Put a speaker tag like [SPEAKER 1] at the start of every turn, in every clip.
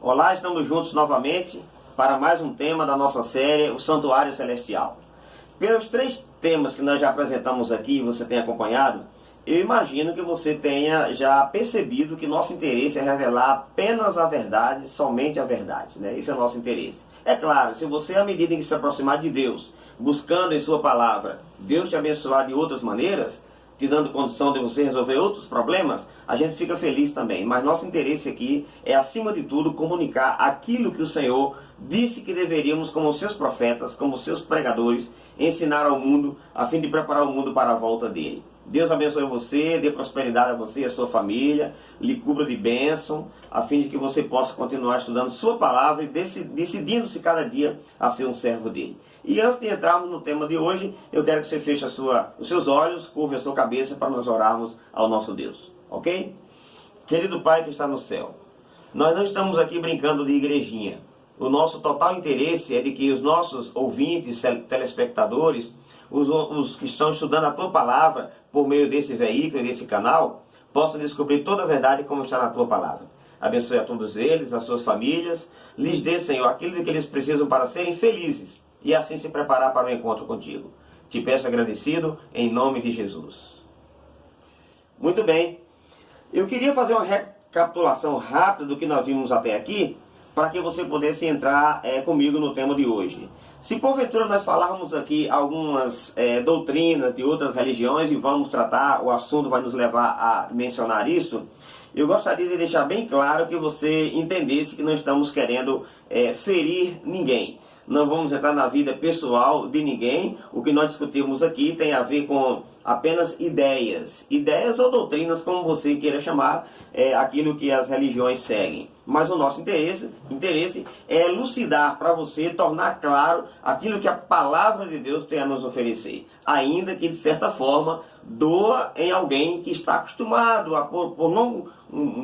[SPEAKER 1] Olá, estamos juntos novamente para mais um tema da nossa série, o Santuário Celestial. Pelos 3 temas que nós já apresentamos aqui e você tem acompanhado, eu imagino que você tenha já percebido que nosso interesse é revelar apenas a verdade, somente a verdade, né? Esse é o nosso interesse. É claro, se você, à medida em que se aproximar de Deus, buscando em sua palavra, Deus te abençoar de outras maneiras, te dando condição de você resolver outros problemas, a gente fica feliz também. Mas nosso interesse aqui é, acima de tudo, comunicar aquilo que o Senhor disse que deveríamos, como seus profetas, como seus pregadores, ensinar ao mundo, a fim de preparar o mundo para a volta dele. Deus abençoe você, dê prosperidade a você e a sua família, lhe cubra de bênção, a fim de que você possa continuar estudando sua palavra e decidindo-se cada dia a ser um servo dele. E antes de entrarmos no tema de hoje, eu quero que você feche os seus olhos, curve a sua cabeça para nós orarmos ao nosso Deus. Ok? Querido Pai que está no céu, nós não estamos aqui brincando de igrejinha. O nosso total interesse é de que os nossos ouvintes, telespectadores, os que estão estudando a Tua Palavra por meio desse veículo e desse canal, possam descobrir toda a verdade como está na Tua Palavra. Abençoe a todos eles, as suas famílias, lhes dê, Senhor, aquilo que eles precisam para serem felizes e assim se preparar para o encontro contigo. Te peço agradecido em nome de Jesus. Muito bem, eu queria fazer uma recapitulação rápida do que nós vimos até aqui, para que você pudesse entrar comigo no tema de hoje. Se porventura nós falarmos aqui algumas doutrinas de outras religiões e vamos tratar, o assunto vai nos levar a mencionar isso, eu gostaria de deixar bem claro que você entendesse que não estamos querendo ferir ninguém. Não vamos entrar na vida pessoal de ninguém. O que nós discutimos aqui tem a ver com apenas ideias ou doutrinas, como você queira chamar, aquilo que as religiões seguem. Mas o nosso interesse é elucidar para você, tornar claro aquilo que a palavra de Deus tem a nos oferecer. Ainda que, de certa forma, doa em alguém que está acostumado a, por um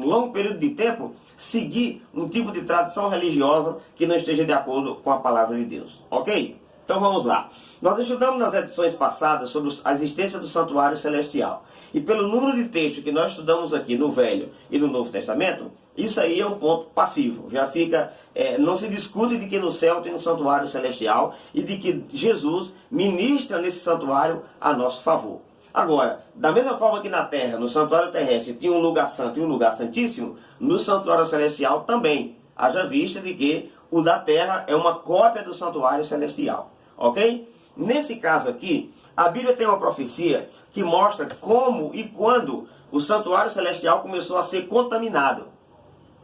[SPEAKER 1] longo período de tempo, seguir um tipo de tradição religiosa que não esteja de acordo com a palavra de Deus. Ok? Então vamos lá. Nós estudamos nas edições passadas sobre a existência do santuário celestial. E pelo número de textos que nós estudamos aqui no Velho e no Novo Testamento, isso aí é um ponto passivo. Já fica, não se discute de que no céu tem um santuário celestial e de que Jesus ministra nesse santuário a nosso favor. Agora, da mesma forma que na terra, no santuário terrestre, tinha um lugar santo e um lugar santíssimo, no santuário celestial também. Haja vista de que o da terra é uma cópia do santuário celestial. Ok? Nesse caso aqui, a Bíblia tem uma profecia que mostra como e quando o santuário celestial começou a ser contaminado.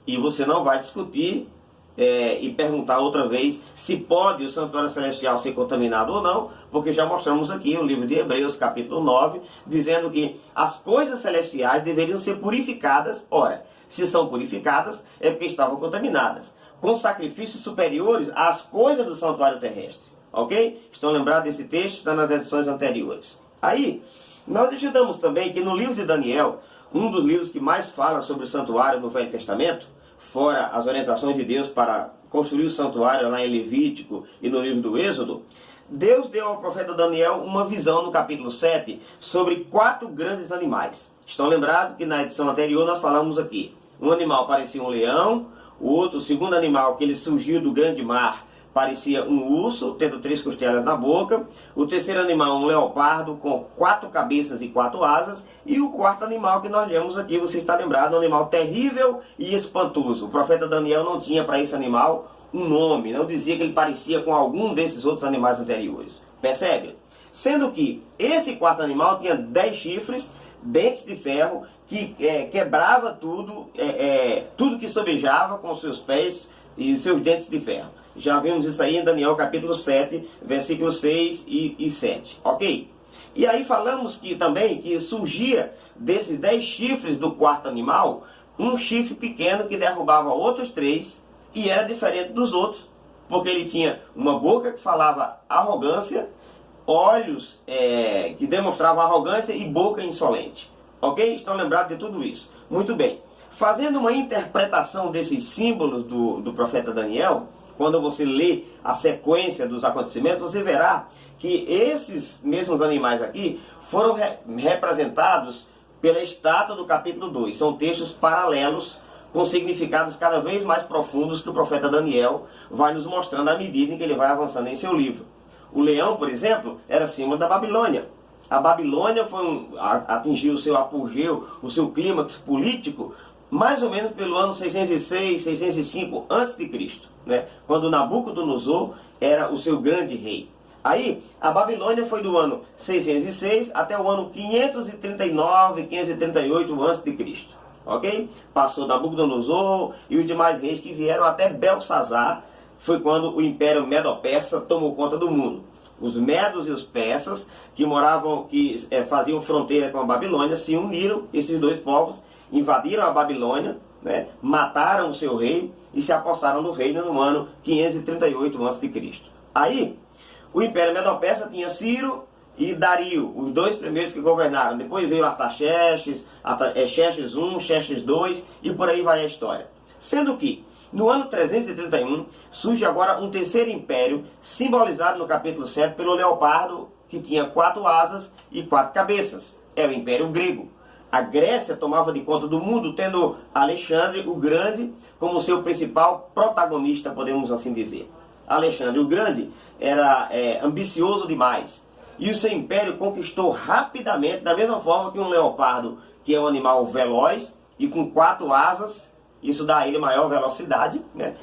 [SPEAKER 1] E você não vai discutir e perguntar outra vez se pode o santuário celestial ser contaminado ou não, porque já mostramos aqui o livro de Hebreus, capítulo 9, dizendo que as coisas celestiais deveriam ser purificadas. Ora, se são purificadas, é porque estavam contaminadas, com sacrifícios superiores às coisas do santuário terrestre. Ok? Estão lembrados desse texto? Está nas edições anteriores. Aí, nós estudamos também que no livro de Daniel, um dos livros que mais fala sobre o santuário no Velho Testamento, fora as orientações de Deus para construir o santuário lá em Levítico e no livro do Êxodo, Deus deu ao profeta Daniel uma visão no capítulo 7 sobre 4 grandes animais. Estão lembrados que na edição anterior nós falamos aqui. Um animal parecia um leão, o segundo animal que ele surgiu do grande mar parecia um urso, tendo 3 costelas na boca. O terceiro animal, um leopardo, com 4 cabeças e 4 asas. E o quarto animal que nós lemos aqui, você está lembrado, um animal terrível e espantoso. O profeta Daniel não tinha para esse animal um nome, não dizia que ele parecia com algum desses outros animais anteriores. Percebe? Sendo que esse quarto animal tinha 10 chifres, dentes de ferro, que quebrava tudo, tudo que sobejava com os seus pés e os seus dentes de ferro. Já vimos isso aí em Daniel capítulo 7, versículos 6 e 7. Ok? E aí falamos que também que surgia desses 10 chifres do quarto animal, um chifre pequeno que derrubava outros 3 e era diferente dos outros, porque ele tinha uma boca que falava arrogância, olhos que demonstravam arrogância e boca insolente. Ok? Estão lembrados de tudo isso? Muito bem. Fazendo uma interpretação desses símbolos do profeta Daniel, quando você lê a sequência dos acontecimentos, você verá que esses mesmos animais aqui foram representados pela estátua do capítulo 2. São textos paralelos com significados cada vez mais profundos que o profeta Daniel vai nos mostrando à medida em que ele vai avançando em seu livro. O leão, por exemplo, era símbolo da Babilônia. A Babilônia atingiu o seu apogeu, o seu clímax político, mais ou menos pelo ano 606, 605 a.C., né? Quando Nabucodonosor era o seu grande rei. Aí, a Babilônia foi do ano 606 até o ano 539, 538 a.C., ok? Passou Nabucodonosor e os demais reis que vieram até Belsazar, foi quando o Império Medo-Persa tomou conta do mundo. Os medos e os persas, que faziam fronteira com a Babilônia, se uniram, esses dois povos, invadiram a Babilônia, né, mataram o seu rei e se apossaram do reino no ano 538 a.C. Aí, o Império Medo-Persa tinha Ciro e Dario, os dois primeiros que governaram. Depois veio Artaxerxes, Xerxes I, Xerxes II e por aí vai a história. Sendo que, no ano 331, surge agora um terceiro império, simbolizado no capítulo 7 pelo leopardo, que tinha 4 asas e 4 cabeças. Era o Império Grego. A Grécia tomava de conta do mundo, tendo Alexandre o Grande como seu principal protagonista, podemos assim dizer. Alexandre o Grande era ambicioso demais. E o seu império conquistou rapidamente, da mesma forma que um leopardo, que é um animal veloz e com 4 asas, isso dá a ele maior velocidade, né?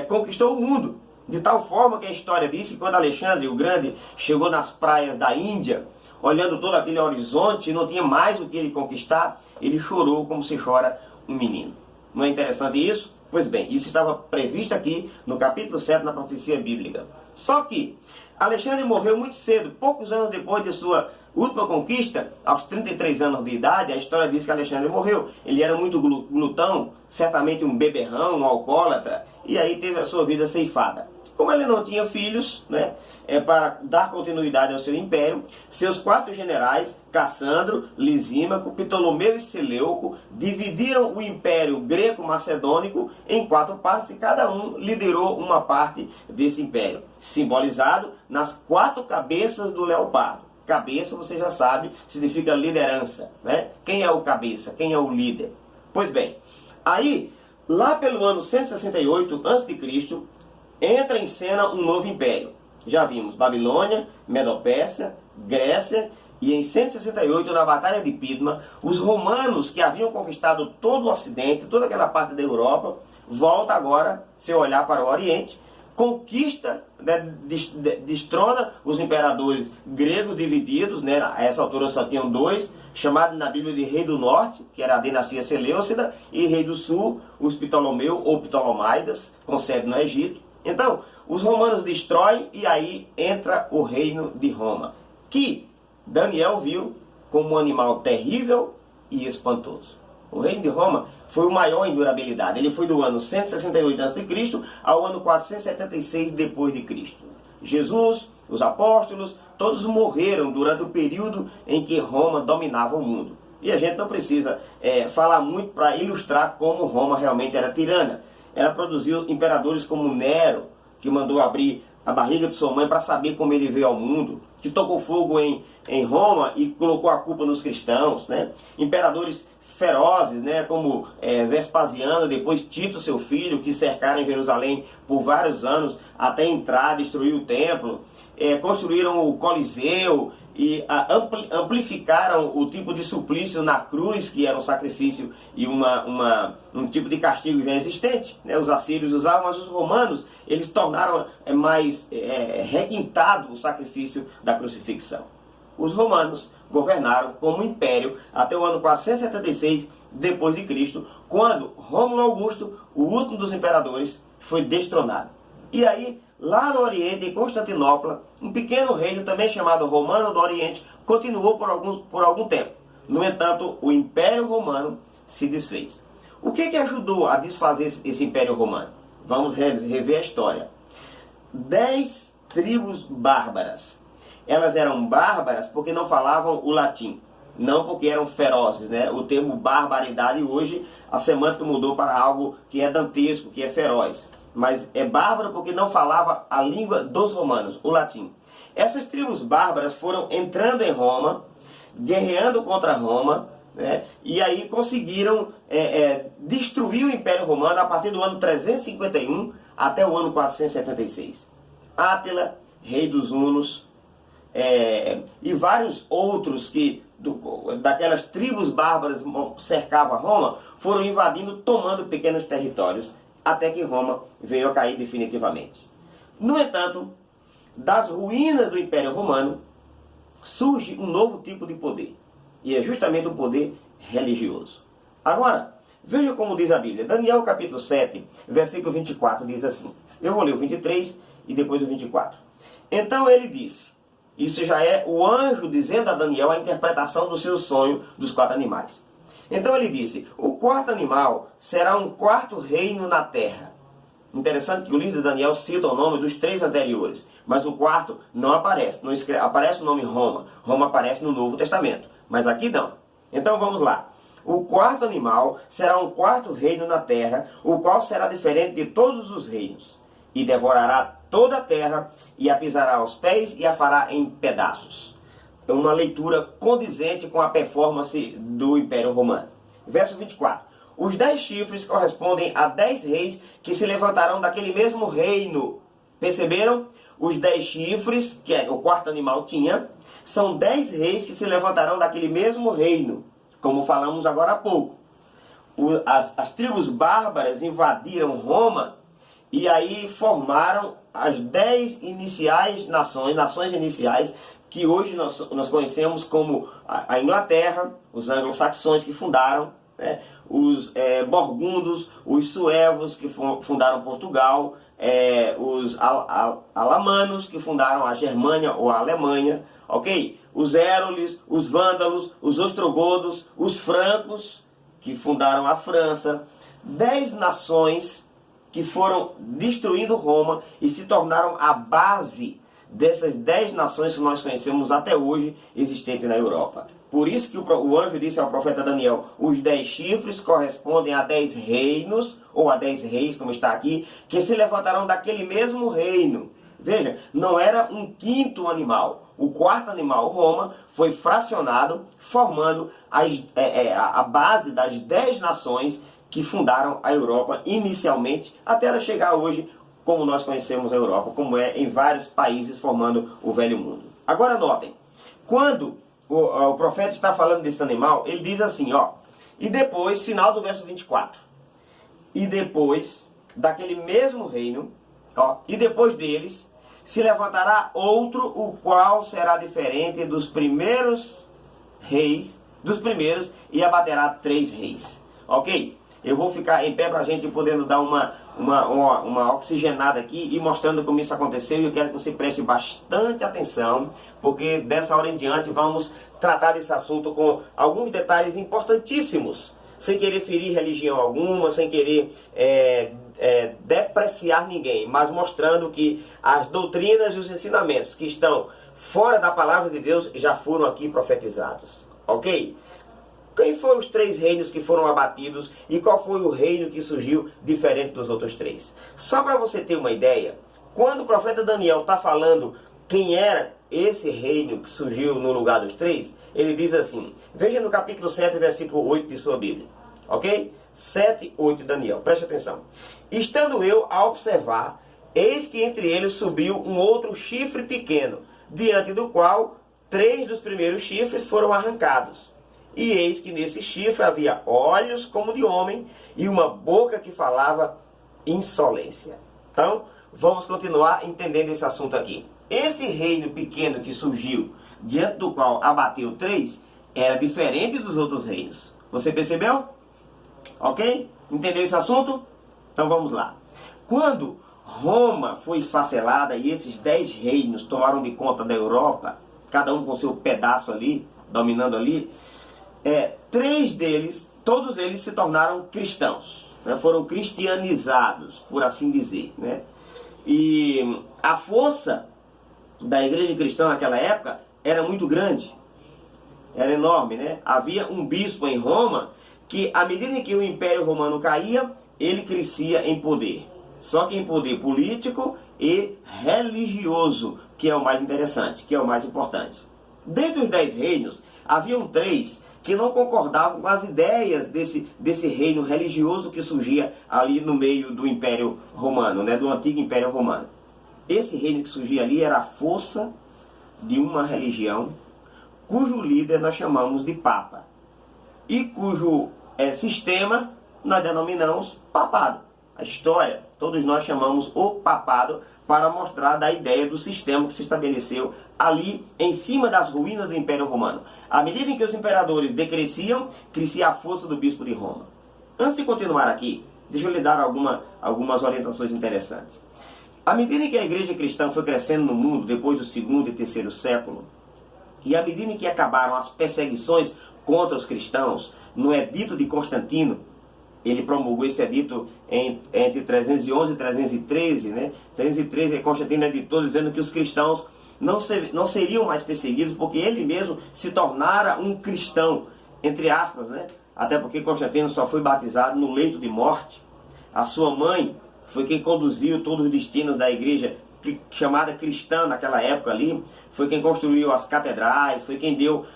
[SPEAKER 1] Conquistou o mundo. De tal forma que a história diz que quando Alexandre o Grande chegou nas praias da Índia, olhando todo aquele horizonte, e não tinha mais o que ele conquistar, ele chorou como se chora um menino. Não é interessante isso? Pois bem, isso estava previsto aqui no capítulo 7 na profecia bíblica. Só que Alexandre morreu muito cedo, poucos anos depois de sua última conquista, aos 33 anos de idade. A história diz que Alexandre morreu. Ele era muito glutão, certamente um beberrão, um alcoólatra, e aí teve a sua vida ceifada. Como ele não tinha filhos, né, para dar continuidade ao seu império, seus 4 generais, Cassandro, Lisímaco, Ptolomeu e Seleuco, dividiram o império greco-macedônico em 4 partes e cada um liderou uma parte desse império, simbolizado nas 4 cabeças do leopardo. Cabeça, você já sabe, significa liderança, né? Quem é o cabeça? Quem é o líder? Pois bem, aí, lá pelo ano 168 a.C., entra em cena um novo império. Já vimos Babilônia, Medo-Pérsia, Grécia, e em 168, na Batalha de Pidma, os romanos que haviam conquistado todo o Ocidente, toda aquela parte da Europa, volta agora, se olhar para o Oriente, conquista, né, destrona os imperadores gregos divididos, né, a essa altura só tinham 2, chamados na Bíblia de Rei do Norte, que era a dinastia Seleucida, e Rei do Sul, os Ptolomeu ou Ptolomaidas, com sede no Egito. Então, os romanos destroem e aí entra o reino de Roma, que Daniel viu como um animal terrível e espantoso. O reino de Roma foi o maior em durabilidade. Ele foi do ano 168 a.C. ao ano 476 depois de Cristo. Jesus, os apóstolos, todos morreram durante o período em que Roma dominava o mundo. E a gente não precisa falar muito para ilustrar como Roma realmente era tirana. Ela produziu imperadores como Nero, que mandou abrir a barriga de sua mãe para saber como ele veio ao mundo, que tocou fogo em Roma e colocou a culpa nos cristãos, né? Imperadores ferozes, né, como Vespasiano, depois Tito, seu filho, que cercaram Jerusalém por vários anos até entrar, destruir o templo, construíram o Coliseu e amplificaram o tipo de suplício na cruz, que era um sacrifício e um tipo de castigo já existente, né? Os assírios usavam, mas os romanos eles tornaram mais requintado o sacrifício da crucifixão. Os romanos governaram como império até o ano 476 depois de Cristo, quando Rômulo Augusto, o último dos imperadores, foi destronado. E aí, lá no Oriente, em Constantinopla, um pequeno reino também chamado Romano do Oriente continuou por algum tempo. No entanto, o Império Romano se desfez. O que ajudou a desfazer esse Império Romano? Vamos rever a história. 10 tribos bárbaras. Elas eram bárbaras porque não falavam o latim, não porque eram ferozes, né? O termo barbaridade hoje, a semântica mudou para algo que é dantesco, que é feroz. Mas é bárbaro porque não falava a língua dos romanos, o latim. Essas tribos bárbaras foram entrando em Roma, guerreando contra Roma, né? E aí conseguiram destruir o Império Romano a partir do ano 351 até o ano 476. Átila, rei dos hunos, e vários outros daquelas tribos bárbaras cercavam Roma, foram invadindo, tomando pequenos territórios, até que Roma veio a cair definitivamente. No entanto, das ruínas do Império Romano, surge um novo tipo de poder, e é justamente o poder religioso. Agora, veja como diz a Bíblia. Daniel capítulo 7, versículo 24, diz assim. Eu vou ler o 23 e depois o 24. Então ele disse, isso já é o anjo dizendo a Daniel a interpretação do seu sonho dos 4 animais. Então ele disse, o 4º animal será um 4º reino na terra. Interessante que o livro de Daniel cita o nome dos 3 anteriores, mas o 4º não aparece. Não aparece o nome Roma. Roma aparece no Novo Testamento, mas aqui não. Então vamos lá. O 4º animal será um 4º reino na terra, o qual será diferente de todos os reinos, e devorará toda a terra, e a pisará aos pés, e a fará em pedaços. É uma leitura condizente com a performance do Império Romano. Verso 24. Os 10 chifres correspondem a 10 reis que se levantarão daquele mesmo reino. Perceberam? Os 10 chifres, que o 4º animal tinha, são 10 reis que se levantarão daquele mesmo reino. Como falamos agora há pouco. As tribos bárbaras invadiram Roma e aí formaram as 10 nações iniciais, que hoje nós conhecemos como a Inglaterra, os anglo-saxões que fundaram, né? Os borgundos, os suevos que fundaram Portugal, os alamanos que fundaram a Germânia ou a Alemanha, ok? Os éroles, os vândalos, os ostrogodos, os francos que fundaram a França. 10 nações que foram destruindo Roma e se tornaram a base dessas 10 nações que nós conhecemos até hoje existentes na Europa. Por isso que o anjo disse ao profeta Daniel, os 10 chifres correspondem a 10 reinos, ou a 10 reis, como está aqui, que se levantarão daquele mesmo reino. Veja, não era um 5º animal. O 4º animal, Roma, foi fracionado, formando a base das 10 nações que fundaram a Europa inicialmente, até ela chegar hoje, como nós conhecemos a Europa, como é em vários países formando o Velho Mundo. Agora notem, quando o profeta está falando desse animal, ele diz assim, ó, e depois, final do verso 24, e depois daquele mesmo reino, ó, e depois deles, se levantará outro, o qual será diferente dos primeiros reis, e abaterá 3 reis. Ok? Eu vou ficar em pé para a gente podendo dar uma oxigenada aqui e mostrando como isso aconteceu. E eu quero que você preste bastante atenção, porque dessa hora em diante vamos tratar desse assunto com alguns detalhes importantíssimos, sem querer ferir religião alguma, sem querer depreciar ninguém, mas mostrando que as doutrinas e os ensinamentos que estão fora da palavra de Deus já foram aqui profetizados. Ok? Quem foram os 3 reinos que foram abatidos e qual foi o reino que surgiu diferente dos outros 3? Só para você ter uma ideia, quando o profeta Daniel está falando quem era esse reino que surgiu no lugar dos 3, ele diz assim, veja no capítulo 7, versículo 8 de sua Bíblia, ok? 7, 8 de Daniel, preste atenção. Estando eu a observar, eis que entre eles subiu um outro chifre pequeno, diante do qual 3 dos primeiros chifres foram arrancados. E eis que nesse chifre havia olhos como de homem e uma boca que falava insolência. Então, vamos continuar entendendo esse assunto aqui. Esse reino pequeno que surgiu, diante do qual abateu 3, era diferente dos outros reinos. Você percebeu? Ok? Entendeu esse assunto? Então vamos lá. Quando Roma foi esfacelada e esses 10 reinos tomaram de conta da Europa, cada um com seu pedaço ali, dominando ali, 3 deles, todos eles se tornaram cristãos, né? Foram cristianizados, por assim dizer, né? E a força da igreja cristã naquela época era muito grande, era enorme, né? Havia um bispo em Roma que, à medida em que o Império Romano caía, ele crescia em poder. Só que em poder político e religioso, que é o mais interessante, que é o mais importante. Dentre os 10 reinos, haviam 3 que não concordavam com as ideias desse reino religioso que surgia ali no meio do Império Romano, né, do antigo Império Romano. Esse reino que surgia ali era a força de uma religião cujo líder nós chamamos de Papa e cujo sistema nós denominamos papado. A história, todos nós chamamos o papado para mostrar da ideia do sistema que se estabeleceu ali em cima das ruínas do Império Romano. À medida em que os imperadores decresciam, crescia a força do bispo de Roma. Antes de continuar aqui, deixa eu lhe dar algumas orientações interessantes. À medida em que a igreja cristã foi crescendo no mundo, depois do segundo e terceiro século, e à medida em que acabaram as perseguições contra os cristãos, no edito de Constantino, ele promulgou esse edito entre 311 e 313, né? 313, Constantino editou dizendo que os cristãos não seriam mais perseguidos, porque ele mesmo se tornara um cristão, entre aspas, né? Até porque Constantino só foi batizado no leito de morte. A sua mãe foi quem conduziu todos os destinos da igreja chamada cristã naquela época ali, foi quem construiu as catedrais, foi quem deu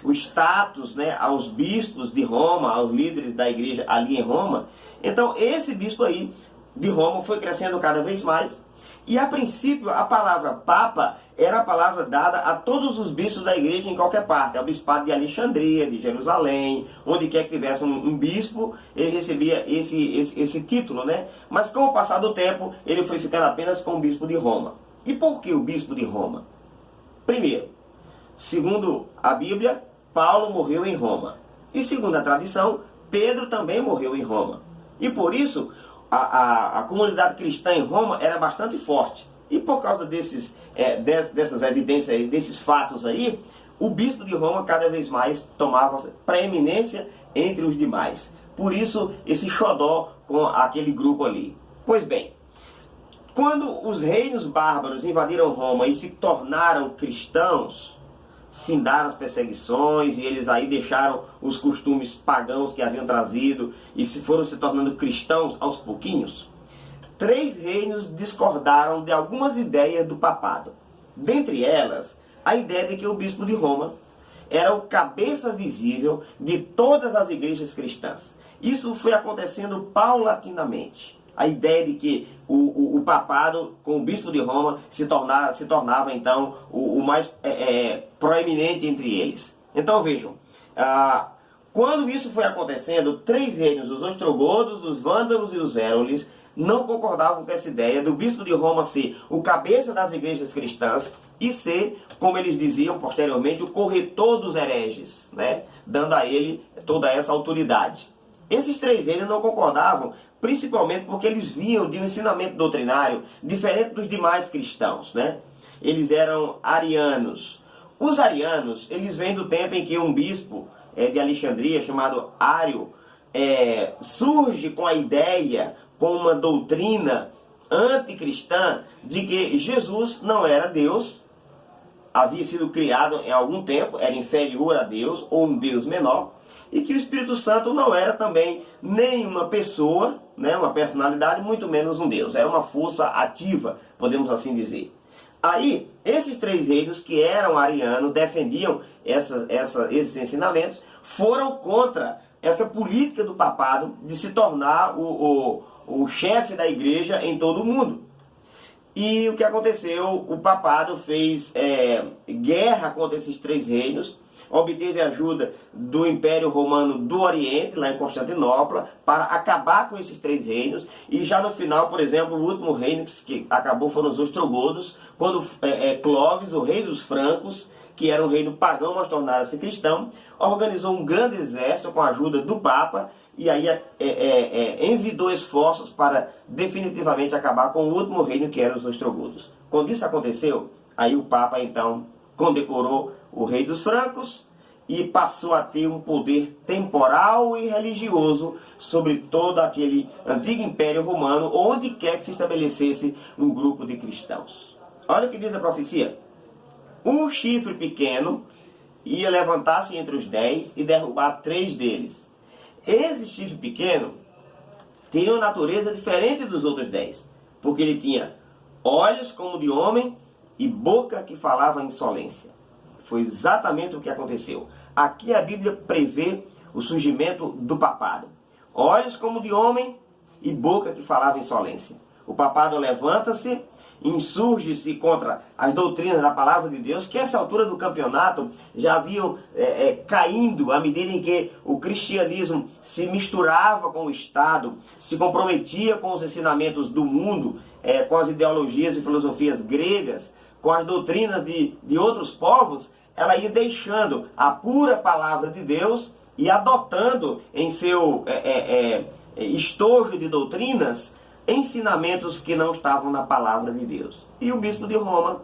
[SPEAKER 1] o status, né, aos bispos de Roma, aos líderes da igreja ali em Roma. Então esse bispo aí de Roma foi crescendo cada vez mais, e a princípio a palavra Papa era a palavra dada a todos os bispos da igreja em qualquer parte, ao bispado de Alexandria, de Jerusalém, onde quer que tivesse um bispo, ele recebia esse título, né? Mas com o passar do tempo, ele foi ficando apenas com o bispo de Roma. E por que o bispo de Roma? Primeiro, segundo a Bíblia, Paulo morreu em Roma. E segundo a tradição, Pedro também morreu em Roma. E por isso, a comunidade cristã em Roma era bastante forte. E por causa dessas evidências, desses fatos aí, o bispo de Roma cada vez mais tomava preeminência entre os demais. Por isso, esse xodó com aquele grupo ali. Pois bem, quando os reinos bárbaros invadiram Roma e se tornaram cristãos, findaram as perseguições, e eles aí deixaram os costumes pagãos que haviam trazido e foram se tornando cristãos aos pouquinhos, 3 reinos discordaram de algumas ideias do papado. Dentre elas, a ideia de que o bispo de Roma era o cabeça visível de todas as igrejas cristãs. Isso foi acontecendo paulatinamente. A ideia de que o papado, com o bispo de Roma, se tornava então o mais proeminente entre eles. Então vejam, quando isso foi acontecendo, 3 reinos, os ostrogodos, os vândalos e os érules, não concordavam com essa ideia do bispo de Roma ser o cabeça das igrejas cristãs e ser, como eles diziam posteriormente, o corretor dos hereges, né? Dando a ele toda essa autoridade. Esses 3 reinos não concordavam, principalmente porque eles vinham de um ensinamento doutrinário diferente dos demais cristãos, né? Eles eram arianos. Os arianos, eles vêm do tempo em que um bispo de Alexandria, chamado Ário, surge com a ideia, com uma doutrina anticristã de que Jesus não era Deus, havia sido criado em algum tempo, era inferior a Deus, ou um Deus menor, e que o Espírito Santo não era também nem uma pessoa, né, uma personalidade, muito menos um Deus. Era uma força ativa, podemos assim dizer. Aí, esses 3 reinos que eram arianos, defendiam esses ensinamentos, foram contra essa política do papado de se tornar o chefe da igreja em todo o mundo. E o que aconteceu? O papado fez guerra contra esses 3 reinos, obteve ajuda do Império Romano do Oriente, lá em Constantinopla, para acabar com esses 3 reinos. E já no final, por exemplo, o último reino que acabou foram os ostrogodos, quando Clovis, o rei dos francos, que era um reino pagão, mas tornara-se cristão, organizou um grande exército com a ajuda do Papa, e aí envidou esforços para definitivamente acabar com o último reino, que eram os ostrogodos. Quando isso aconteceu, aí o Papa então condecorou o rei dos francos e passou a ter um poder temporal e religioso sobre todo aquele antigo Império Romano, onde quer que se estabelecesse um grupo de cristãos. Olha o que diz a profecia. Um chifre pequeno ia levantar-se entre os 10 e derrubar 3 deles. Esse chifre pequeno tinha uma natureza diferente dos outros 10, porque ele tinha olhos como de homem e boca que falava insolência. Foi exatamente o que aconteceu. aqui a Bíblia prevê o surgimento do papado. Olhos como de homem e boca que falava insolência. O papado levanta-se, insurge-se contra as doutrinas da palavra de Deus, que a essa altura do campeonato já haviam caindo à medida em que o cristianismo se misturava com o Estado, se comprometia com os ensinamentos do mundo, com as ideologias e filosofias gregas, com as doutrinas de outros povos. Ela ia deixando a pura palavra de Deus e adotando em seu estojo de doutrinas ensinamentos que não estavam na palavra de Deus. E o bispo de Roma,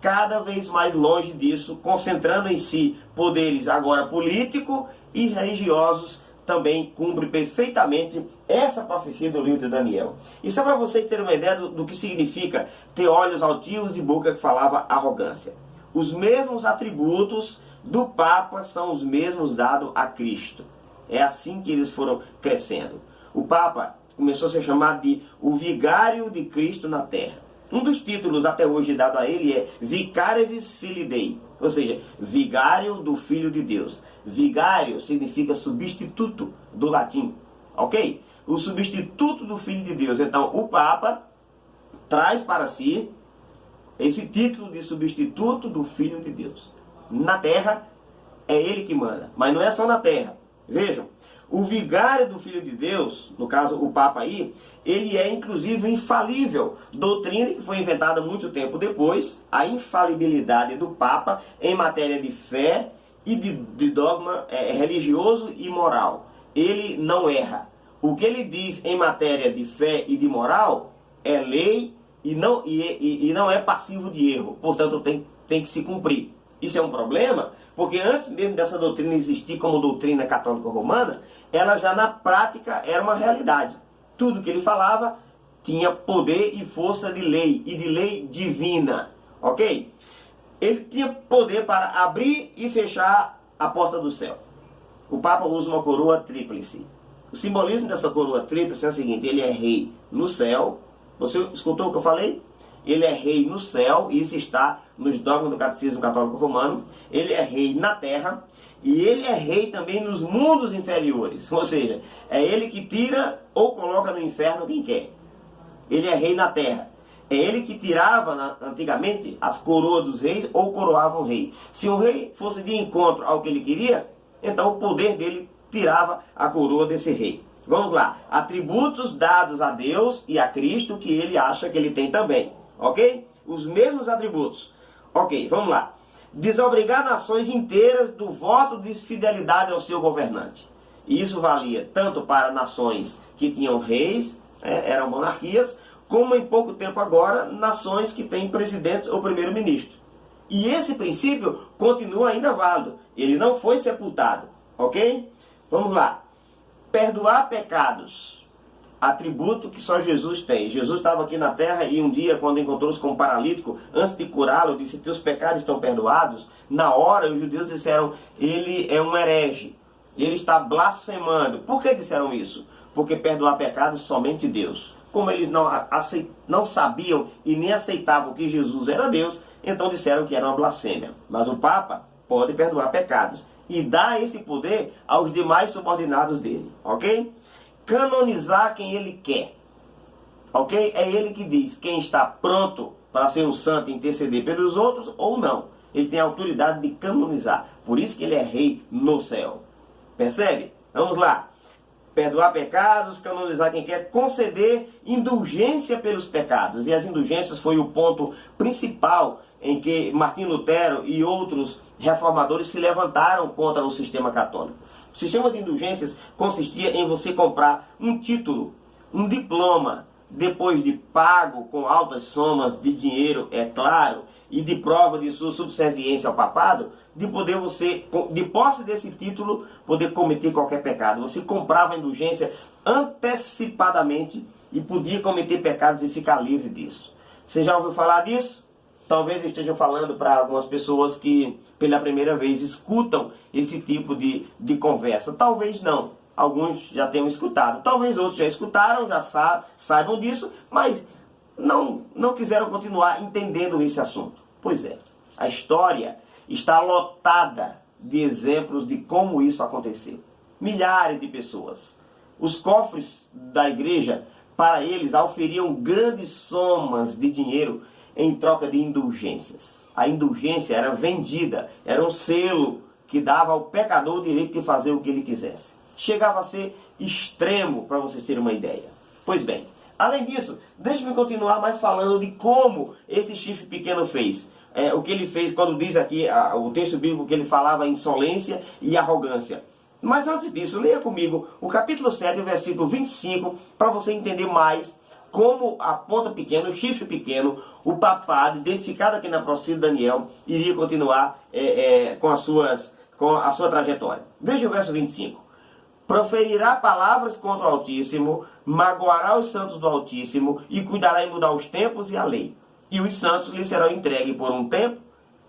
[SPEAKER 1] cada vez mais longe disso, concentrando em si poderes agora político e religiosos, também cumpre perfeitamente essa profecia do livro de Daniel. E só para vocês terem uma ideia do que significa ter olhos altivos e boca que falava arrogância. Os mesmos atributos do Papa são os mesmos dados a Cristo. É assim que eles foram crescendo. O Papa começou a ser chamado de o Vigário de Cristo na Terra. Um dos títulos até hoje dado a ele é Vicarevis Filii Dei, ou seja, Vigário do Filho de Deus. Vigário significa substituto do latim, ok? O substituto do Filho de Deus. Então, o Papa traz para si esse título de substituto do Filho de Deus. Na Terra, é ele que manda, mas não é só na Terra. Vejam, o vigário do Filho de Deus, no caso o Papa aí, ele é inclusive infalível. Doutrina que foi inventada muito tempo depois, a infalibilidade do Papa em matéria de fé e de dogma religioso e moral. Ele não erra. O que ele diz em matéria de fé e de moral é lei e não é passivo de erro. Portanto, tem que se cumprir. Isso é um problema, porque antes mesmo dessa doutrina existir como doutrina católica romana, ela já na prática era uma realidade. Tudo que ele falava tinha poder e força de lei, e de lei divina, ok? Ele tinha poder para abrir e fechar a porta do céu. O Papa usa uma coroa tríplice. O simbolismo dessa coroa tríplice é o seguinte: ele é rei no céu. Você escutou o que eu falei? Ele é rei no céu, e isso está nos dogmas do Catecismo Católico Romano. Ele é rei na terra, e ele é rei também nos mundos inferiores. Ou seja, é ele que tira ou coloca no inferno quem quer. Ele é rei na terra. É ele que tirava antigamente as coroas dos reis ou coroava um rei. Se o rei fosse de encontro ao que ele queria, então o poder dele tirava a coroa desse rei. Vamos lá. Atributos dados a Deus e a Cristo que ele acha que ele tem também. Ok? Os mesmos atributos. Ok, vamos lá. Desobrigar nações inteiras do voto de fidelidade ao seu governante. E isso valia tanto para nações que tinham reis, eram monarquias, como em pouco tempo agora, nações que têm presidentes ou primeiro-ministro. E esse princípio continua ainda válido. Ele não foi sepultado. Ok? Vamos lá. Perdoar pecados. Atributo que só Jesus tem. Jesus estava aqui na terra e um dia, quando encontrou-se com um paralítico, antes de curá-lo, disse: teus pecados estão perdoados. Na hora, os judeus disseram: ele é um herege, ele está blasfemando. Por que disseram isso? Porque perdoar pecados somente Deus. Como eles não sabiam e nem aceitavam que Jesus era Deus, então disseram que era uma blasfêmia. Mas o Papa pode perdoar pecados e dá esse poder aos demais subordinados dele, ok? Canonizar quem ele quer, ok? É ele que diz quem está pronto para ser um santo e interceder pelos outros ou não. Ele tem a autoridade de canonizar. Por isso que ele é rei no céu. Percebe? Vamos lá. Perdoar pecados, canonizar quem quer, conceder indulgência pelos pecados. E as indulgências foi o ponto principal em que Martim Lutero e outros reformadores se levantaram contra o sistema católico. O sistema de indulgências consistia em você comprar um título, um diploma, depois de pago com altas somas de dinheiro, é claro, e de prova de sua subserviência ao papado, de poder você, de posse desse título, poder cometer qualquer pecado. Você comprava a indulgência antecipadamente e podia cometer pecados e ficar livre disso. Você já ouviu falar disso? Talvez eu esteja falando para algumas pessoas que pela primeira vez escutam esse tipo de conversa. Talvez não. Alguns já tenham escutado. Talvez outros já escutaram, já saibam disso, mas não quiseram continuar entendendo esse assunto. Pois é, a história está lotada de exemplos de como isso aconteceu. Milhares de pessoas. Os cofres da igreja, para eles, auferiam grandes somas de dinheiro em troca de indulgências. A indulgência era vendida, era um selo que dava ao pecador o direito de fazer o que ele quisesse. Chegava a ser extremo, para vocês terem uma ideia. Pois bem, além disso, deixe-me continuar mais falando de como esse chifre pequeno fez. O que ele fez, quando diz aqui o texto bíblico que ele falava insolência e arrogância. Mas antes disso, leia comigo o capítulo 7, versículo 25, para você entender mais como a ponta pequena, o chifre pequeno, o papado, identificado aqui na profecia de Daniel, iria continuar com a sua trajetória. Veja o verso 25. Proferirá palavras contra o Altíssimo, magoará os santos do Altíssimo e cuidará em mudar os tempos e a lei. E os santos lhe serão entregues por um tempo,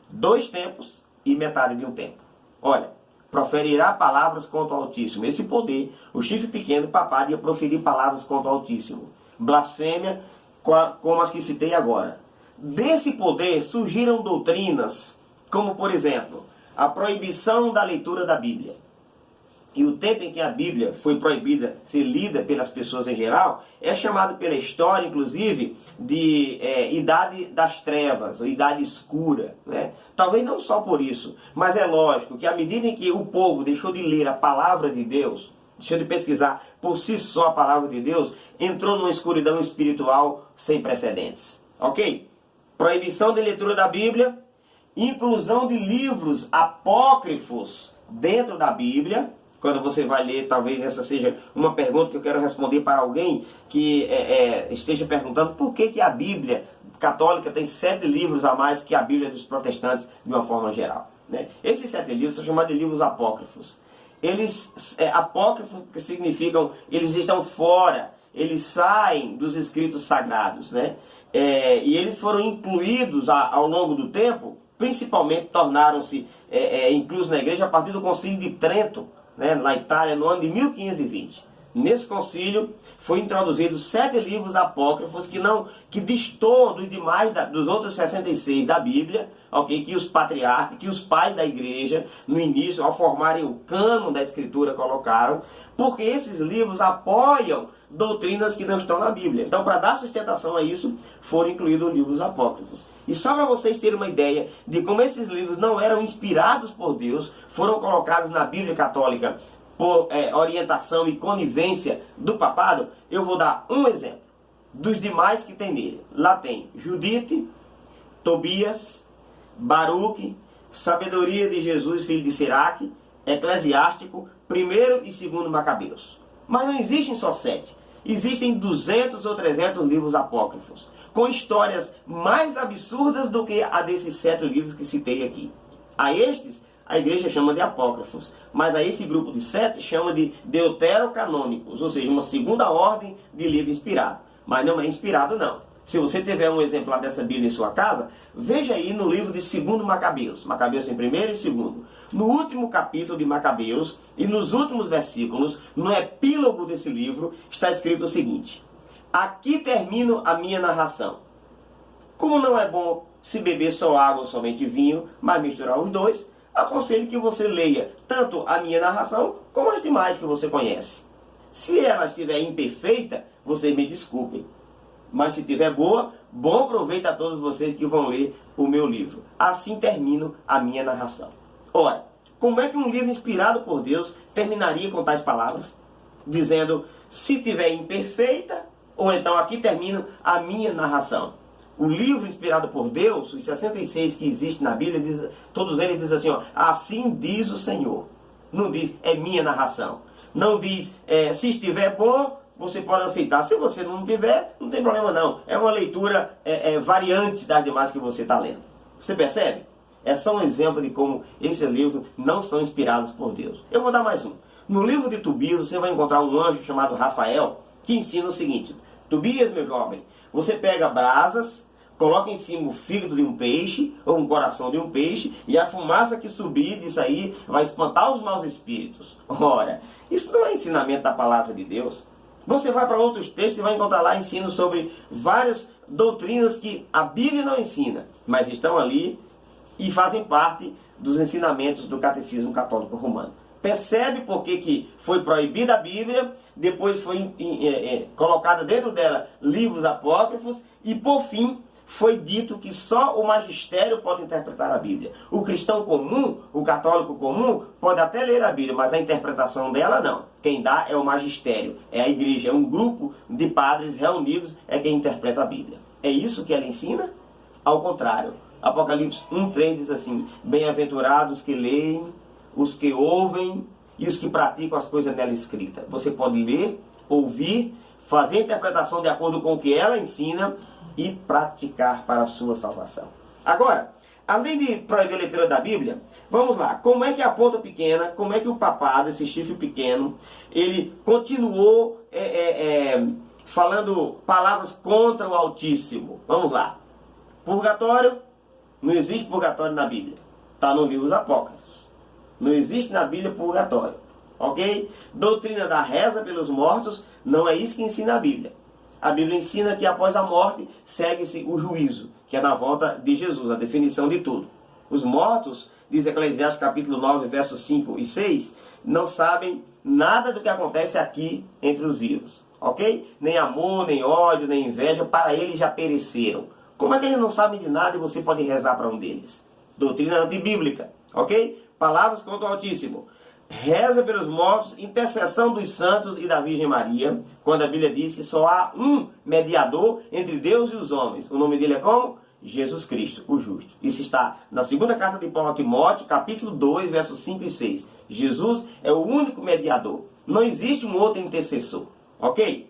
[SPEAKER 1] 2 tempos e metade de um tempo. Olha, proferirá palavras contra o Altíssimo. Esse poder, o chifre pequeno, papado, ia proferir palavras contra o Altíssimo. Blasfêmia, como as que citei agora. Desse poder surgiram doutrinas, como por exemplo, a proibição da leitura da Bíblia. E o tempo em que a Bíblia foi proibida ser lida pelas pessoas em geral, é chamado pela história, inclusive, de Idade das Trevas, ou Idade Escura. Né? Talvez não só por isso, mas é lógico que à medida em que o povo deixou de ler a palavra de Deus, deixou de pesquisar por si só a palavra de Deus, entrou numa escuridão espiritual sem precedentes. Ok? Proibição de leitura da Bíblia, inclusão de livros apócrifos dentro da Bíblia. Quando você vai ler, talvez essa seja uma pergunta que eu quero responder para alguém que esteja perguntando por que a Bíblia católica tem 7 livros a mais que a Bíblia dos protestantes de uma forma geral. Né? Esses 7 livros são chamados de livros apócrifos. Eles, apócrifos que significam, eles estão fora, eles saem dos escritos sagrados. Né? E eles foram incluídos ao longo do tempo, principalmente tornaram-se inclusos na igreja a partir do Concílio de Trento, né, na Itália, no ano de 1520. Nesse concílio foi introduzidos 7 livros apócrifos que destoam dos demais, dos outros 66 da Bíblia, okay, que os patriarcas, que os pais da igreja, no início, ao formarem o cânon da Escritura, colocaram, porque esses livros apoiam doutrinas que não estão na Bíblia. Então, para dar sustentação a isso, foram incluídos livros apócrifos. E só para vocês terem uma ideia de como esses livros não eram inspirados por Deus, foram colocados na Bíblia Católica por orientação e conivência do papado, eu vou dar um exemplo dos demais que tem nele. Lá tem Judite, Tobias, Baruque, Sabedoria de Jesus, filho de Siraque, Eclesiástico, 1º e 2º Macabeus. Mas não existem só 7. Existem 200 ou 300 livros apócrifos, com histórias mais absurdas do que a desses 7 livros que citei aqui. A estes, a igreja chama de apócrifos, mas a esse grupo de 7 chama de deuterocanônicos, ou seja, uma segunda ordem de livro inspirado. Mas não é inspirado, não. Se você tiver um exemplar dessa Bíblia em sua casa, veja aí no livro de 2º Macabeus. Macabeus tem 1º e 2º. No último capítulo de Macabeus, e nos últimos versículos, no epílogo desse livro, está escrito o seguinte: aqui termino a minha narração. Como não é bom se beber só água ou somente vinho, mas misturar os dois, aconselho que você leia tanto a minha narração, como as demais que você conhece. Se ela estiver imperfeita, vocês me desculpem. Mas se estiver boa, bom proveito a todos vocês que vão ler o meu livro. Assim termino a minha narração. Ora, como é que um livro inspirado por Deus terminaria com tais palavras? Dizendo, se estiver imperfeita, ou então aqui termino a minha narração. O livro inspirado por Deus, os 66 que existem na Bíblia, todos eles dizem assim, ó, assim diz o Senhor. Não diz, é minha narração. Não diz, se estiver bom, você pode aceitar. Se você não tiver, não tem problema não. É uma leitura variante das demais que você está lendo. Você percebe? É só um exemplo de como esses livros não são inspirados por Deus. Eu vou dar mais um. No livro de Tobias, você vai encontrar um anjo chamado Rafael, que ensina o seguinte: Tobias, meu jovem, você pega brasas, coloca em cima o fígado de um peixe, ou um coração de um peixe, e a fumaça que subir disso aí vai espantar os maus espíritos. Ora, isso não é ensinamento da palavra de Deus. Você vai para outros textos e vai encontrar lá ensino sobre várias doutrinas que a Bíblia não ensina, mas estão ali e fazem parte dos ensinamentos do Catecismo Católico Romano. Percebe por que foi proibida a Bíblia, depois foi colocada dentro dela livros apócrifos e, por fim, foi dito que só o magistério pode interpretar a Bíblia. O cristão comum, o católico comum, pode até ler a Bíblia, mas a interpretação dela não. Quem dá é o magistério, é a igreja, é um grupo de padres reunidos, é quem interpreta a Bíblia. É isso que ela ensina? Ao contrário. Apocalipse 1:3 diz assim: bem-aventurados que leem, os que ouvem e os que praticam as coisas nela escritas. Você pode ler, ouvir, fazer a interpretação de acordo com o que ela ensina e praticar para a sua salvação. Agora, além de proibir a leitura da Bíblia, vamos lá. Como é que a ponta pequena, como é que o papado, esse chifre pequeno, ele continuou falando palavras contra o Altíssimo? Vamos lá. Purgatório, não existe purgatório na Bíblia. Está nos livros apócrifos. Não existe na Bíblia purgatório. Ok? Doutrina da reza pelos mortos, não é isso que ensina a Bíblia. A Bíblia ensina que após a morte segue-se o juízo, que é na volta de Jesus, a definição de tudo. Os mortos, diz Eclesiastes capítulo 9, versos 5 e 6, não sabem nada do que acontece aqui entre os vivos. Ok? Nem amor, nem ódio, nem inveja, para eles já pereceram. Como é que eles não sabem de nada e você pode rezar para um deles? Doutrina antibíblica. Ok? Palavras contra o Altíssimo. Reza pelos mortos, intercessão dos santos e da Virgem Maria, quando a Bíblia diz que só há um mediador entre Deus e os homens. O nome dele é como? Jesus Cristo, o justo. Isso está na segunda carta de Paulo a Timóteo, capítulo 2, versos 5 e 6. Jesus é o único mediador. Não existe um outro intercessor. Ok?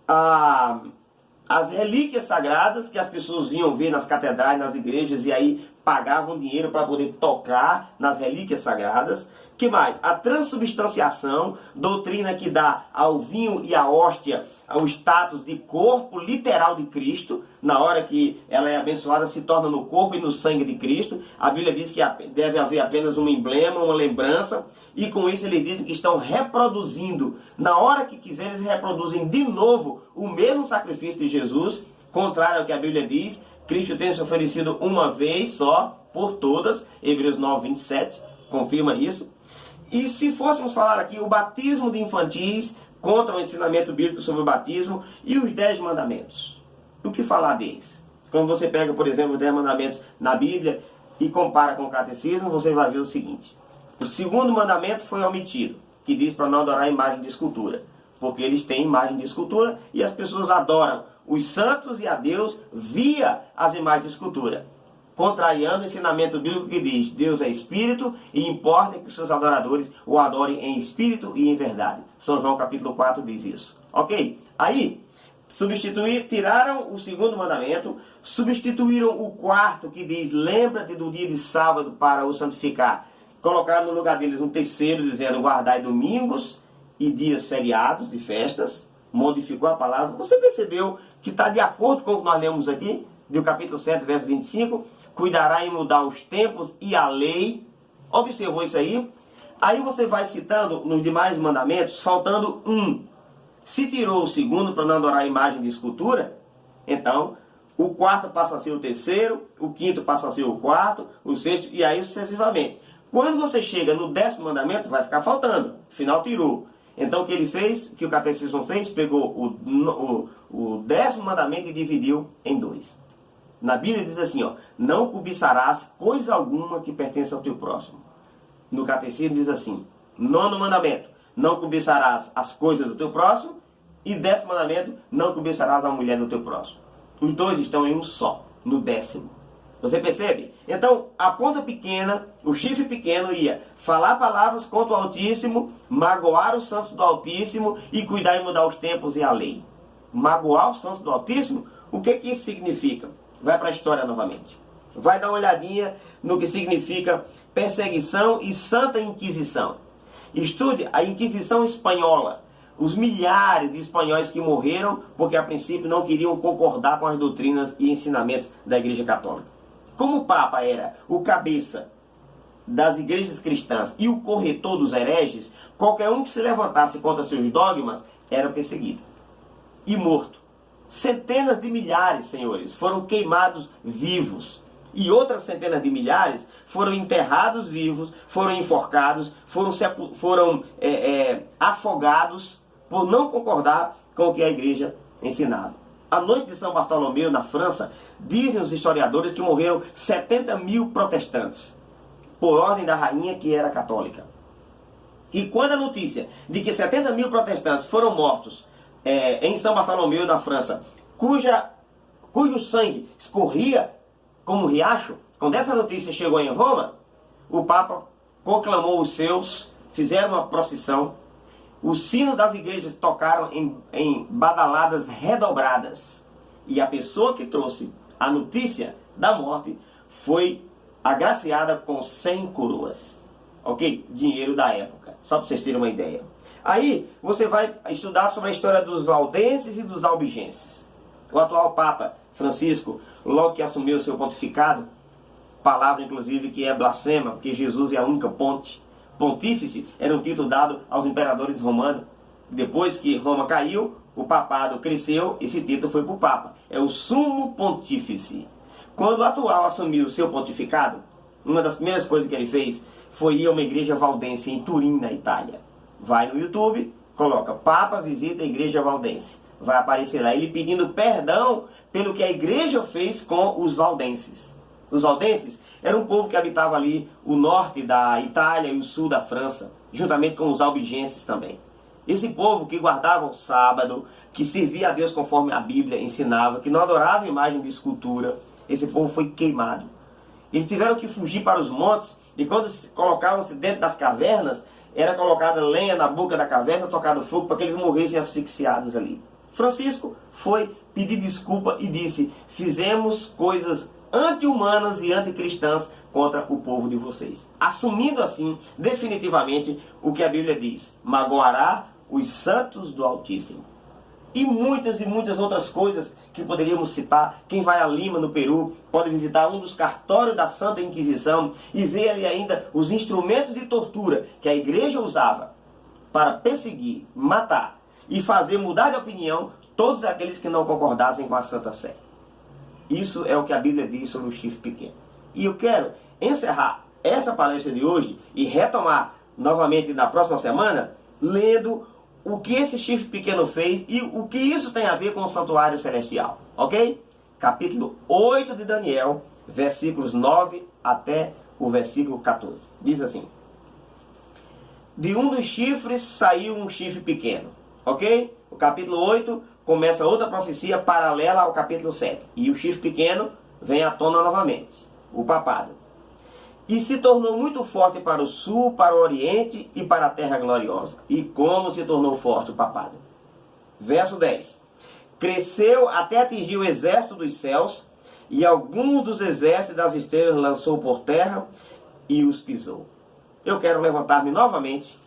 [SPEAKER 1] As relíquias sagradas que as pessoas vinham ver nas catedrais, nas igrejas, e aí pagavam dinheiro para poder tocar nas relíquias sagradas. Que mais? A transubstanciação, doutrina que dá ao vinho e à hóstia o status de corpo literal de Cristo. Na hora que ela é abençoada, se torna no corpo e no sangue de Cristo. A Bíblia diz que deve haver apenas um emblema, uma lembrança. E com isso eles dizem que estão reproduzindo. Na hora que quiser, eles reproduzem de novo o mesmo sacrifício de Jesus. Contrário ao que a Bíblia diz, Cristo tem se oferecido uma vez só, por todas. Hebreus 9, 27 confirma isso. E se fôssemos falar aqui o batismo de infantis contra o ensinamento bíblico sobre o batismo e os 10 mandamentos. O que falar deles? Quando você pega, por exemplo, os 10 mandamentos na Bíblia e compara com o catecismo, você vai ver o seguinte. O segundo mandamento foi omitido, que diz para não adorar a imagem de escultura. Porque eles têm imagem de escultura e as pessoas adoram os santos e a Deus via as imagens de escultura. Contrariando o ensinamento bíblico que diz: Deus é espírito e importa que os seus adoradores o adorem em espírito e em verdade. São João capítulo 4 diz isso. Ok? Aí, tiraram o segundo mandamento, substituíram o quarto que diz: lembra-te do dia de sábado para o santificar. Colocaram no lugar deles um terceiro dizendo: guardai domingos e dias feriados de festas. Modificou a palavra. Você percebeu que está de acordo com o que nós lemos aqui? Do capítulo 7, verso 25. Cuidará em mudar os tempos e a lei. Observou isso aí? Aí você vai citando nos demais mandamentos, faltando um. Se tirou o segundo para não adorar a imagem de escultura, então o quarto passa a ser o terceiro, o quinto passa a ser o quarto, o sexto, e aí sucessivamente. Quando você chega no 10º mandamento, vai ficar faltando. Afinal, tirou. Então o que ele fez, o que o catecismo fez, pegou o 10º mandamento e dividiu em 2. Na Bíblia diz assim, ó: não cobiçarás coisa alguma que pertence ao teu próximo. No catecismo diz assim: 9º mandamento: não cobiçarás as coisas do teu próximo. E 10º mandamento: não cobiçarás a mulher do teu próximo. Os dois estão em um só, no 10º. Você percebe? Então, a ponta pequena, o chifre pequeno ia falar palavras contra o Altíssimo, magoar os santos do Altíssimo e cuidar em mudar os tempos e a lei. Magoar os santos do Altíssimo? O que isso significa? Vai para a história novamente. Vai dar uma olhadinha no que significa perseguição e Santa Inquisição. Estude a Inquisição Espanhola. Os milhares de espanhóis que morreram porque a princípio não queriam concordar com as doutrinas e ensinamentos da Igreja Católica. Como o Papa era o cabeça das igrejas cristãs e o corretor dos hereges, qualquer um que se levantasse contra seus dogmas era perseguido e morto. Centenas de milhares, senhores, foram queimados vivos. e outras centenas de milhares foram enterrados vivos, foram enforcados, foram afogados por não concordar com o que a igreja ensinava. A noite de São Bartolomeu, na França, dizem os historiadores que morreram 70 mil protestantes, por ordem da rainha que era católica. E quando a notícia de que 70 mil protestantes foram mortos em São Bartolomeu, na França, cujo sangue escorria como um riacho, quando essa notícia chegou em Roma, o Papa conclamou os seus, fizeram uma procissão, os sinos das igrejas tocaram em badaladas redobradas, e a pessoa que trouxe a notícia da morte foi agraciada com 100 coroas. Ok? Dinheiro da época, só para vocês terem uma ideia. Aí você vai estudar sobre a história dos valdenses e dos albigenses. O atual Papa Francisco, logo que assumiu o seu pontificado, palavra inclusive que é blasfema, porque Jesus é a única ponte. Pontífice era um título dado aos imperadores romanos. Depois que Roma caiu, o papado cresceu, esse título foi para o Papa. É o sumo pontífice. Quando o atual assumiu o seu pontificado, uma das primeiras coisas que ele fez foi ir a uma igreja valdense em Turim, na Itália. Vai no YouTube, coloca Papa visita a igreja valdense. Vai aparecer lá ele pedindo perdão pelo que a igreja fez com os valdenses. Os valdenses eram um povo que habitava ali o norte da Itália e o sul da França, juntamente com os albigenses também. Esse povo que guardava o sábado, que servia a Deus conforme a Bíblia ensinava, que não adorava imagem de escultura, esse povo foi queimado. Eles tiveram que fugir para os montes, e quando colocavam-se dentro das cavernas, era colocada lenha na boca da caverna, tocado fogo para que eles morressem asfixiados ali. Francisco foi pedir desculpa e disse: fizemos coisas anti-humanas e anticristãs contra o povo de vocês. Assumindo assim, definitivamente, o que a Bíblia diz: magoará os santos do Altíssimo. E muitas outras coisas que poderíamos citar. Quem vai a Lima, no Peru, pode visitar um dos cartórios da Santa Inquisição e ver ali ainda os instrumentos de tortura que a igreja usava para perseguir, matar e fazer mudar de opinião todos aqueles que não concordassem com a Santa Sé. Isso é o que a Bíblia diz sobre o chifre pequeno. E eu quero encerrar essa palestra de hoje e retomar novamente na próxima semana, lendo o que esse chifre pequeno fez e o que isso tem a ver com o santuário celestial. Ok? Capítulo 8 de Daniel, versículos 9 até o versículo 14. Diz assim: de um dos chifres saiu um chifre pequeno. Ok? O capítulo 8 começa outra profecia paralela ao capítulo 7. E o chifre pequeno vem à tona novamente. O papado. E se tornou muito forte para o sul, para o oriente e para a terra gloriosa. E como se tornou forte o papado? Verso 10. Cresceu até atingir o exército dos céus, e alguns dos exércitos das estrelas lançou por terra e os pisou. Eu quero levantar-me novamente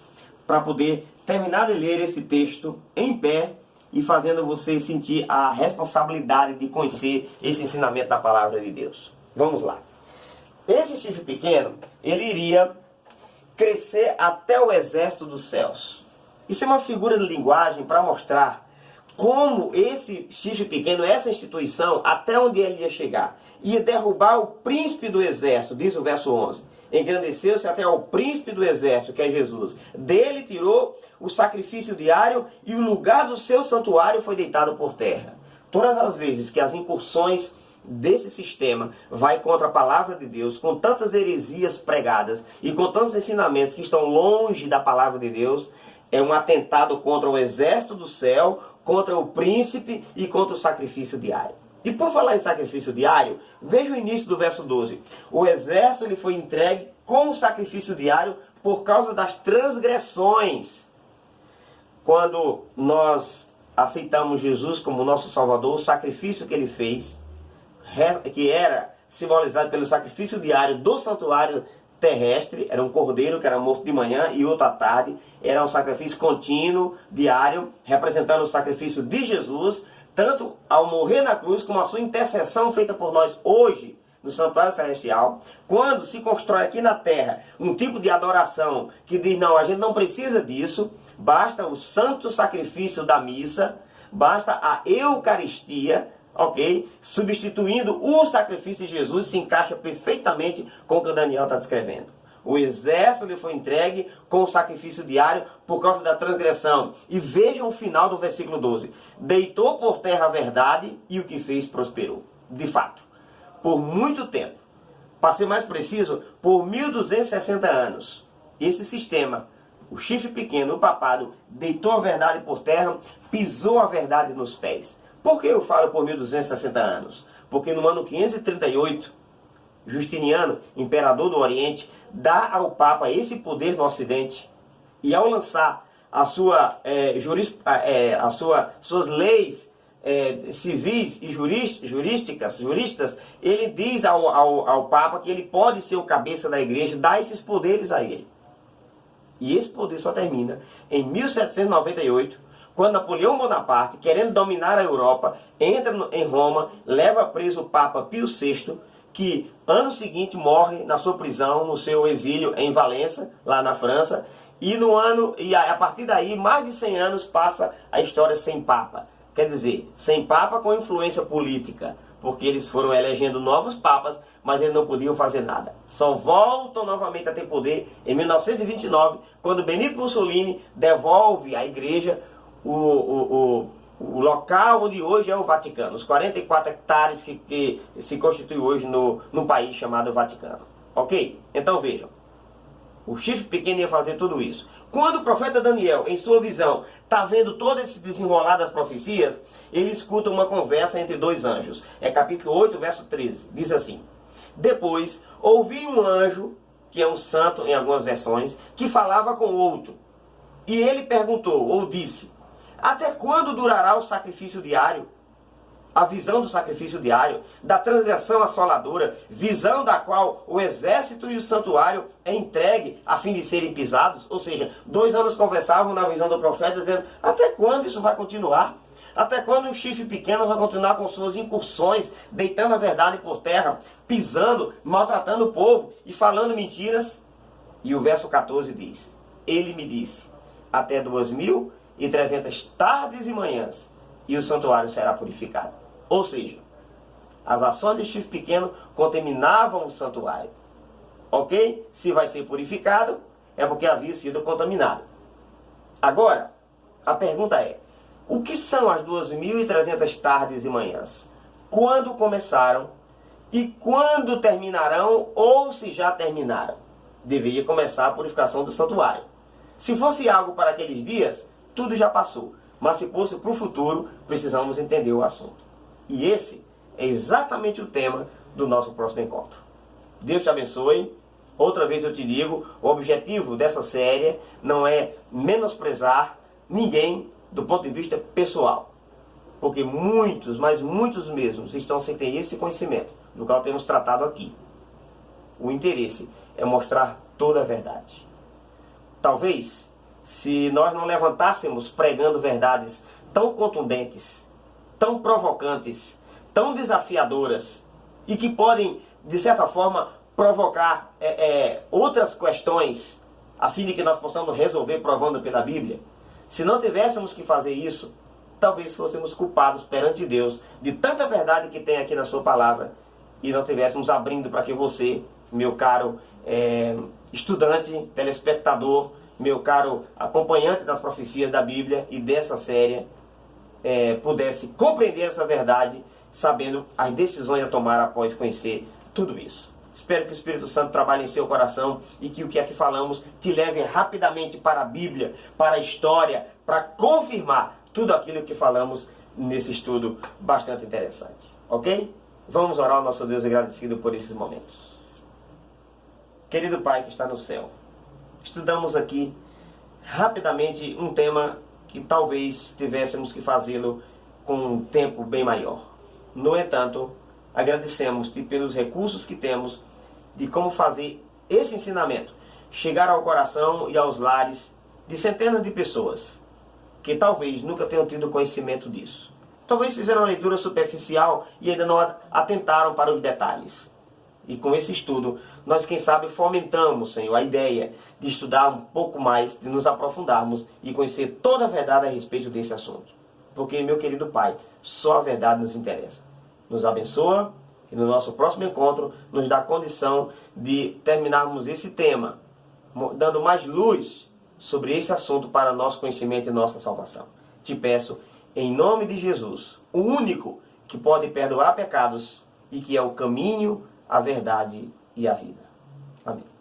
[SPEAKER 1] para poder terminar de ler esse texto em pé e fazendo você sentir a responsabilidade de conhecer esse ensinamento da palavra de Deus. Vamos lá. Esse chifre pequeno, ele iria crescer até o exército dos céus. Isso é uma figura de linguagem para mostrar como esse chifre pequeno, essa instituição, até onde ele ia chegar. Ia derrubar o príncipe do exército, diz o verso 11. Engrandeceu-se até ao príncipe do exército, que é Jesus. Dele tirou o sacrifício diário e o lugar do seu santuário foi deitado por terra. Todas as vezes que as incursões desse sistema vai contra a palavra de Deus, com tantas heresias pregadas e com tantos ensinamentos que estão longe da palavra de Deus, é um atentado contra o exército do céu, contra o príncipe e contra o sacrifício diário. E por falar em sacrifício diário, veja o início do verso 12. O exército ele foi entregue com o sacrifício diário por causa das transgressões. Quando nós aceitamos Jesus como nosso Salvador, o sacrifício que ele fez, que era simbolizado pelo sacrifício diário do santuário terrestre, era um cordeiro que era morto de manhã e outro à tarde, era um sacrifício contínuo, diário, representando o sacrifício de Jesus, tanto ao morrer na cruz, como a sua intercessão feita por nós hoje, no santuário celestial. Quando se constrói aqui na terra um tipo de adoração que diz, não, a gente não precisa disso, basta o santo sacrifício da missa, basta a Eucaristia, ok? Substituindo o sacrifício de Jesus, se encaixa perfeitamente com o que o Daniel está descrevendo. O exército lhe foi entregue com o sacrifício diário por causa da transgressão. E vejam o final do versículo 12. Deitou por terra a verdade e o que fez prosperou. De fato, por muito tempo, para ser mais preciso, por 1260 anos, esse sistema, o chifre pequeno, o papado, deitou a verdade por terra, pisou a verdade nos pés. Por que eu falo por 1260 anos? Porque no ano 538, Justiniano, imperador do Oriente, dá ao Papa esse poder no Ocidente. E ao lançar suas leis civis e juristas, ele diz ao Papa que ele pode ser o cabeça da igreja, dá esses poderes a ele. E esse poder só termina em 1798, quando Napoleão Bonaparte, querendo dominar a Europa, entra em Roma, leva preso o Papa Pio VI, que ano seguinte morre na sua prisão, no seu exílio em Valença, lá na França, e a partir daí, mais de 100 anos passa a história sem Papa. Quer dizer, sem Papa com influência política, porque eles foram elegendo novos papas, mas eles não podiam fazer nada. Só voltam novamente a ter poder em 1929, quando Benito Mussolini devolve à igreja o local onde hoje é o Vaticano, os 44 hectares que se constitui hoje no país chamado Vaticano. Ok? Então vejam, o chifre pequeno ia fazer tudo isso. Quando o profeta Daniel, em sua visão, está vendo todo esse desenrolar das profecias, ele escuta uma conversa entre dois anjos. É capítulo 8, verso 13. Diz assim: depois ouvi um anjo, que é um santo em algumas versões, que falava com outro. E ele perguntou, ou disse: até quando durará o sacrifício diário? A visão do sacrifício diário, da transgressão assoladora, visão da qual o exército e o santuário é entregue a fim de serem pisados. Ou seja, 2 anos conversavam na visão do profeta, dizendo: até quando isso vai continuar? Até quando o chifre pequeno vai continuar com suas incursões, deitando a verdade por terra, pisando, maltratando o povo e falando mentiras? E o verso 14 diz: ele me disse, até 2300 tardes e manhãs, e o santuário será purificado. Ou seja, as ações de chifre pequeno contaminavam o santuário. Ok? Se vai ser purificado, é porque havia sido contaminado. Agora, a pergunta é: o que são as 2300 tardes e manhãs? Quando começaram e quando terminarão, ou se já terminaram? Deveria começar a purificação do santuário. Se fosse algo para aqueles dias, tudo já passou. Mas se fosse para o futuro, precisamos entender o assunto. E esse é exatamente o tema do nosso próximo encontro. Deus te abençoe. Outra vez eu te digo, o objetivo dessa série não é menosprezar ninguém do ponto de vista pessoal. Porque muitos, mas muitos mesmos, estão sem ter esse conhecimento do qual temos tratado aqui. O interesse é mostrar toda a verdade. Talvez, se nós não levantássemos pregando verdades tão contundentes, tão provocantes, tão desafiadoras, e que podem, de certa forma, provocar outras questões, a fim de que nós possamos resolver provando pela Bíblia, se não tivéssemos que fazer isso, talvez fôssemos culpados perante Deus de tanta verdade que tem aqui na sua palavra, e não tivéssemos abrindo para que você, meu caro estudante, telespectador, meu caro acompanhante das profecias da Bíblia e dessa série, pudesse compreender essa verdade, sabendo as decisões a tomar após conhecer tudo isso. Espero que o Espírito Santo trabalhe em seu coração e que o que aqui falamos te leve rapidamente para a Bíblia, para a história, para confirmar tudo aquilo que falamos nesse estudo bastante interessante. Ok? Vamos orar ao nosso Deus agradecido por esses momentos. Querido Pai que está no céu, estudamos aqui rapidamente um tema que talvez tivéssemos que fazê-lo com um tempo bem maior. No entanto, agradecemos-te pelos recursos que temos de como fazer esse ensinamento chegar ao coração e aos lares de centenas de pessoas que talvez nunca tenham tido conhecimento disso. Talvez fizeram uma leitura superficial e ainda não atentaram para os detalhes. E com esse estudo, nós, quem sabe, fomentamos, Senhor, a ideia de estudar um pouco mais, de nos aprofundarmos e conhecer toda a verdade a respeito desse assunto. porque, meu querido Pai, só a verdade nos interessa. Nos abençoa e no nosso próximo encontro nos dá condição de terminarmos esse tema, dando mais luz sobre esse assunto para nosso conhecimento e nossa salvação. Te peço, em nome de Jesus, o único que pode perdoar pecados e que é o caminho, a verdade e a vida. Amém.